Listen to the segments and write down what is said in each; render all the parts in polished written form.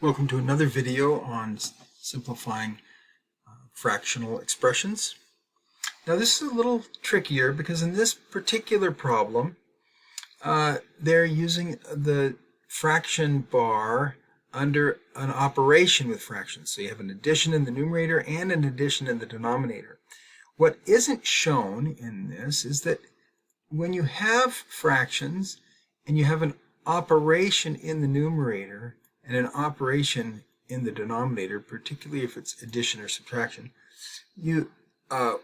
Welcome to another video on simplifying fractional expressions. Now this is a little trickier because in this particular problem they're using the fraction bar under an operation with fractions. So you have an addition in the numerator and an addition in the denominator. What isn't shown in this is that when you have fractions and you have an operation in the numerator and an operation in the denominator, particularly if it's addition or subtraction, or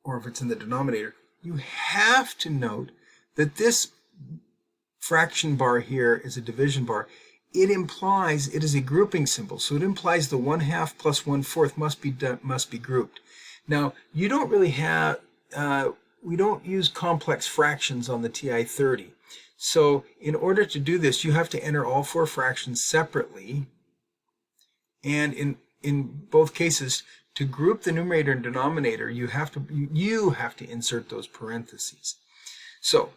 if it's in the denominator, you have to note that this fraction bar here is a division bar. It implies it is a grouping symbol, so it implies the 1/2 plus 1/4 must be grouped. Now you don't really have we don't use complex fractions on the TI-30. So in order to do this, you have to enter all four fractions separately. And in both cases, to group the numerator and denominator, you have to insert those parentheses. So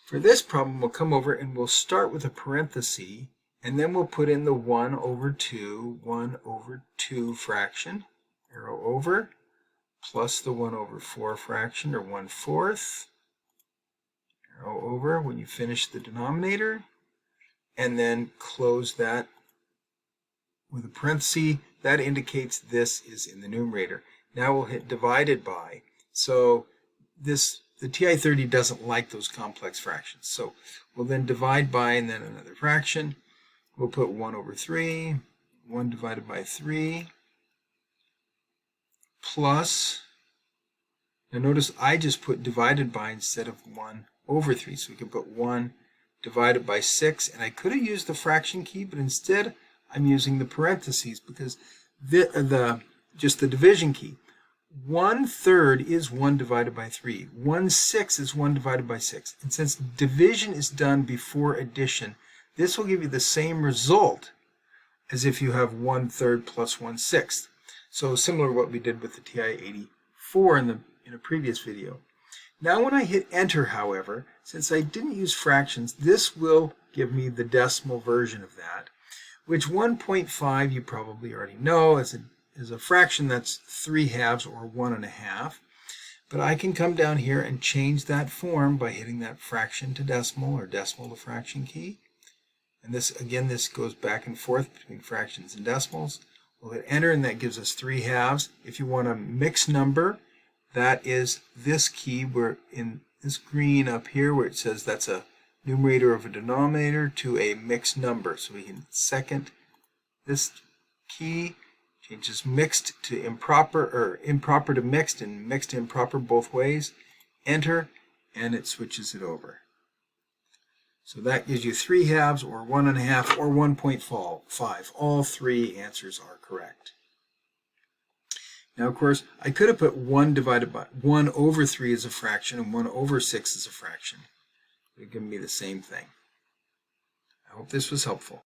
for this problem, we'll come over and we'll start with a parenthesis, and then we'll put in the 1/2 fraction, arrow over, plus the 1/4 fraction, or 1/4. Arrow over when you finish the denominator, and then close that with a parenthesis. That indicates this is in the numerator. Now we'll hit divided by. So the TI-30 doesn't like those complex fractions. So we'll then divide by and then another fraction. We'll put 1/3, 1 divided by 3, plus, now notice I just put divided by instead of 1/3, so we can put 1 divided by 6, and I could have used the fraction key, but instead I'm using the parentheses because just the division key. 1/3 is 1 divided by 3. 1/6 is 1 divided by 6. And since division is done before addition, this will give you the same result as if you have 1/3 plus 1/6. So similar to what we did with the TI-84 in a previous video. Now when I hit enter, however, since I didn't use fractions, this will give me the decimal version of that, which 1.5 you probably already know is a fraction that's 3/2 or 1/2. But I can come down here and change that form by hitting that fraction to decimal or decimal to fraction key. And this, again, this goes back and forth between fractions and decimals. We'll hit enter, and that gives us 3/2. If you want a mixed number, that is this key where in this green up here where it says that's a numerator of a denominator to a mixed number. So we can second this key, changes mixed to improper, or improper to mixed, and mixed to improper both ways. Enter, and it switches it over. So that gives you 3/2 or 1/2 or 1.5. All three answers are correct. Now, of course, I could have put 1/3 as a fraction and 1/6 as a fraction. It would give me the same thing. I hope this was helpful.